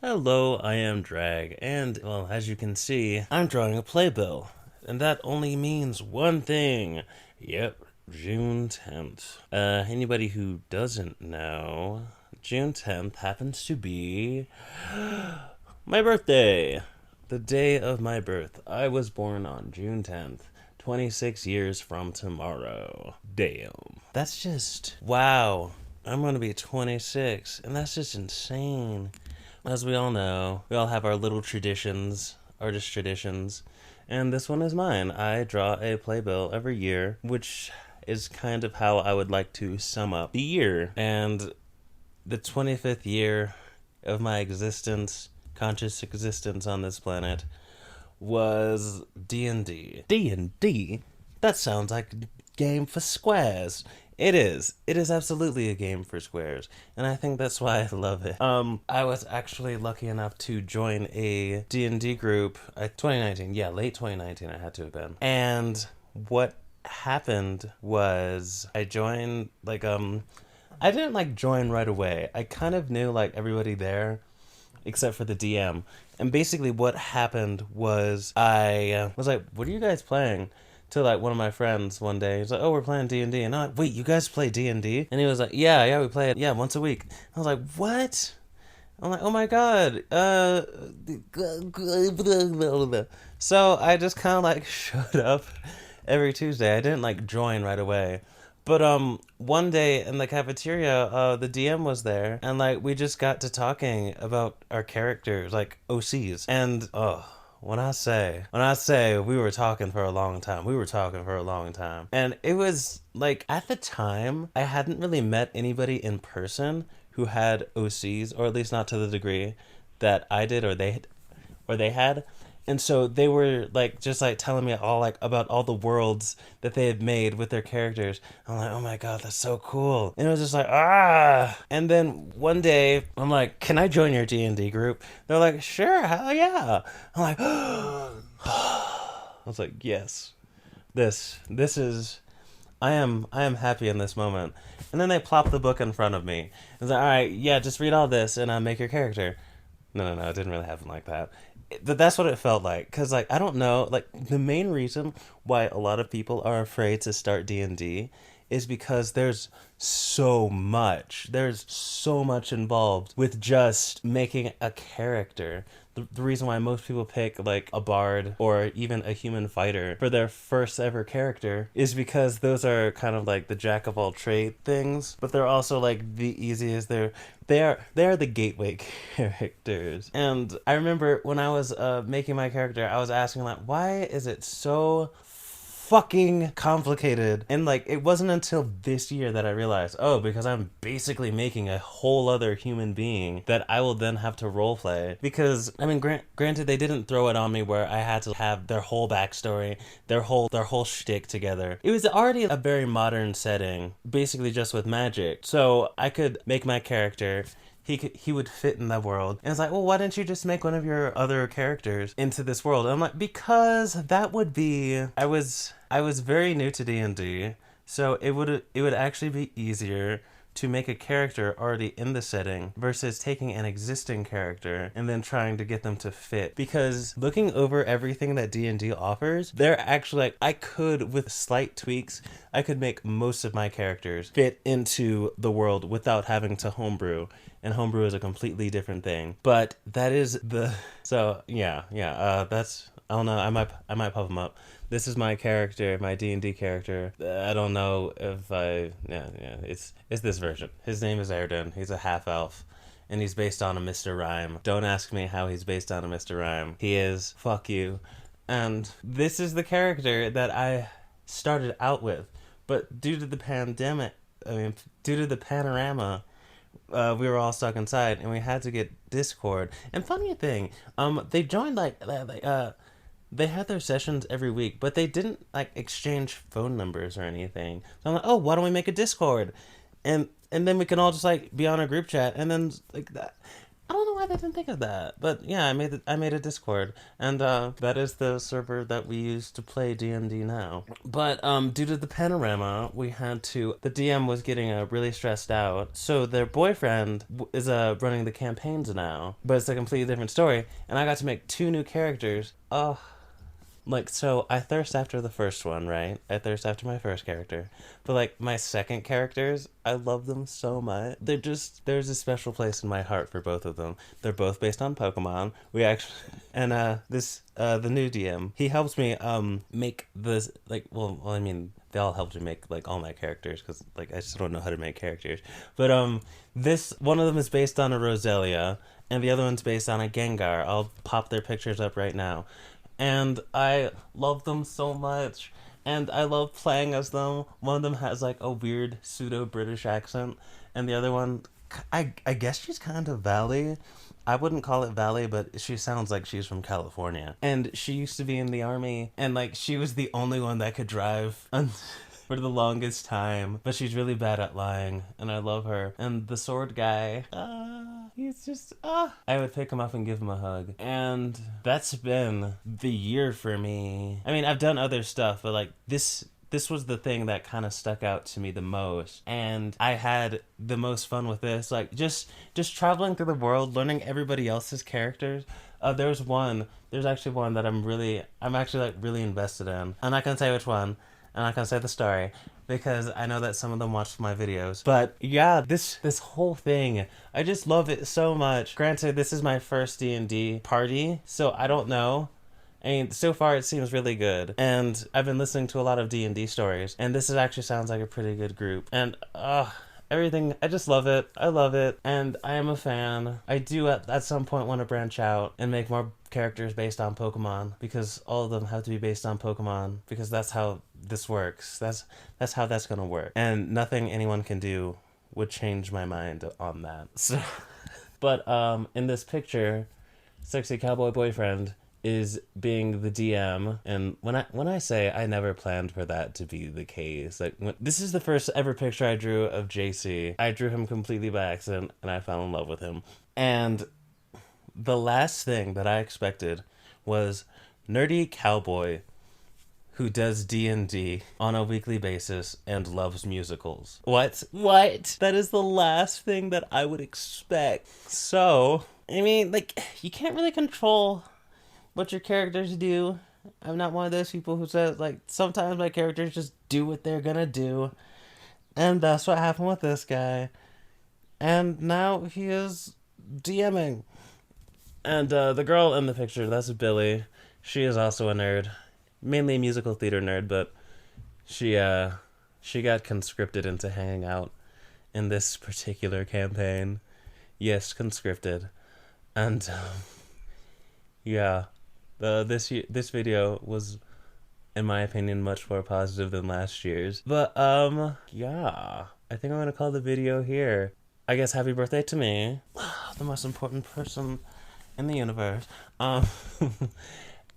Hello, I am Drag, and, well, as you can see, I'm drawing a playbill. And that only means one thing. Yep, June 10th. Anybody who doesn't know, June 10th happens to be my birthday. The day of my birth. I was born on June 10th. 26 years from tomorrow. Damn. That's just, wow. I'm gonna be 26, and that's just insane. As we all know, we all have our little traditions, artist traditions, and this one is mine. I draw a playbill every year, which is kind of how I would like to sum up the year. And the 25th year of my existence, conscious existence on this planet, was D&D. D&D? That sounds like a game for squares. It is. It is absolutely a game for squares, and I think that's why I love it. I was actually lucky enough to join a D&D group 2019. Yeah, late 2019 I had to have been. And what happened was I joined I didn't join right away. I kind of knew everybody there except for the DM. And basically what happened was I was like, "What are you guys playing?" To one of my friends one day. He's like, "Oh, we're playing D&D." And I'm like, "Wait, you guys play D&D?" And he was like, yeah, we play it, yeah, once a week. I was like, "What?" I'm like, "Oh my god." So I just kind of showed up every Tuesday. I didn't join right away. But one day in the cafeteria, the DM was there, and we just got to talking about our characters, OCs. And when I say we were talking for a long time, we were talking for a long time. And it was at the time I hadn't really met anybody in person who had OCs, or at least not to the degree that I did or they had. And so they were just telling me all about all the worlds that they had made with their characters. I'm like, "Oh my god, that's so cool." And it was just And then one day I'm like, "Can I join your D&D group?" They're like, "Sure, hell yeah." I'm like, I was like, "Yes. This is I am happy in this moment." And then they plopped the book in front of me. It's like, "All right, yeah, just read all this and make your character." No, it didn't really happen like that. But that's what it felt like, because I don't know, the main reason why a lot of people are afraid to start D&D is because there's so much involved with just making a character. The reason why most people pick a bard or even a human fighter for their first ever character is because those are kind of the jack of all trade things, but they're also the easiest. They are the gateway characters. And I remember when I was making my character, I was asking why is it so fucking complicated? And it wasn't until this year that I realized, oh, because I'm basically making a whole other human being that I will then have to roleplay. Because I mean, granted, they didn't throw it on me where I had to have their whole backstory, their whole shtick together. It was already a very modern setting, basically just with magic. So I could make my character. He would fit in that world. And it's like, "Well, why didn't you just make one of your other characters into this world?" And I'm like, "Because that would be..." I was very new to D&D, so it would actually be easier to make a character already in the setting versus taking an existing character and then trying to get them to fit. Because looking over everything that D&D offers, they're actually I could, with slight tweaks, I could make most of my characters fit into the world without having to homebrew. And homebrew is a completely different thing. But that is the... So, yeah, that's... I don't know, I might pop them up. This is my character, my D&D character. I don't know if it's this version. His name is Erden. He's a half-elf. And he's based on a Mr. Rhyme. Don't ask me how he's based on a Mr. Rhyme. He is. Fuck you. And this is the character that I started out with. But due to the panorama, we were all stuck inside, and we had to get Discord. And funny thing, they joined they had their sessions every week, but they didn't exchange phone numbers or anything. So I'm like, "Oh, why don't we make a Discord, and then we can all just be on a group chat, and then that." I don't know why they didn't think of that, but yeah, I made a Discord, and that is the server that we use to play D&D now. But due to the panorama, we had to. The DM was getting really stressed out, so their boyfriend is running the campaigns now, but it's a completely different story, and I got to make 2 new characters. Like, so I thirst after the first one, right? I thirst after my first character. But, like, my second characters, I love them so much. There's a special place in my heart for both of them. They're both based on Pokemon. We actually, and, the new DM, he helps me, make this, like, I mean, they all helped me make, like, all my characters, because, like, I just don't know how to make characters. But, one of them is based on a Roselia, and the other one's based on a Gengar. I'll pop their pictures up right now. And I love them so much. And I love playing as them. One of them has like a weird pseudo-British accent. And the other one, I guess she's kind of Valley. I wouldn't call it Valley, but she sounds like she's from California. And she used to be in the army. And like she was the only one that could drive for the longest time. But she's really bad at lying. And I love her. And the sword guy, he's just, I would pick him up and give him a hug. And that's been the year for me. I mean, I've done other stuff, but like this was the thing that kind of stuck out to me the most. And I had the most fun with this. Like just traveling through the world, learning everybody else's characters. There's actually one that I'm actually like really invested in. I'm not gonna say which one. I'm not gonna say the story because I know that some of them watched my videos. But yeah, this whole thing, I just love it so much. Granted, this is my first D&D party, so I don't know. I mean, so far it seems really good. And I've been listening to a lot of D&D stories, and this actually sounds like a pretty good group. And everything, I just love it. I love it, and I am a fan. I do at some point want to branch out and make more characters based on Pokemon, because all of them have to be based on Pokemon, because that's how this works. That's how that's gonna work, and nothing anyone can do would change my mind on that. So, but in this picture, sexy cowboy boyfriend is being the DM, and when I say I never planned for that to be the case, like this is the first ever picture I drew of JC. I drew him completely by accident, and I fell in love with him. And the last thing that I expected was nerdy cowboy who does D&D on a weekly basis and loves musicals. What? That is the last thing that I would expect. So, I mean, like, you can't really control what your characters do. I'm not one of those people who says, like, sometimes my characters just do what they're gonna do. And that's what happened with this guy. And now he is DMing. And the girl in the picture, that's Billy. She is also a nerd. Mainly a musical theater nerd, but she got conscripted into hanging out in this particular campaign. Yes, conscripted. And yeah, this video was, in my opinion, much more positive than last year's. But yeah, I think I'm gonna call the video here. I guess happy birthday to me, the most important person in the universe.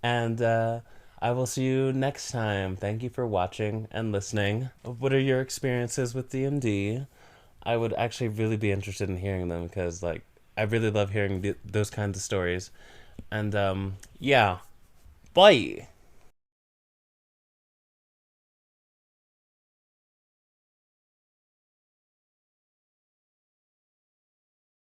And I will see you next time. Thank you for watching and listening. What are your experiences with D&D? I would actually really be interested in hearing them, because like I really love hearing those kinds of stories. And yeah, bye.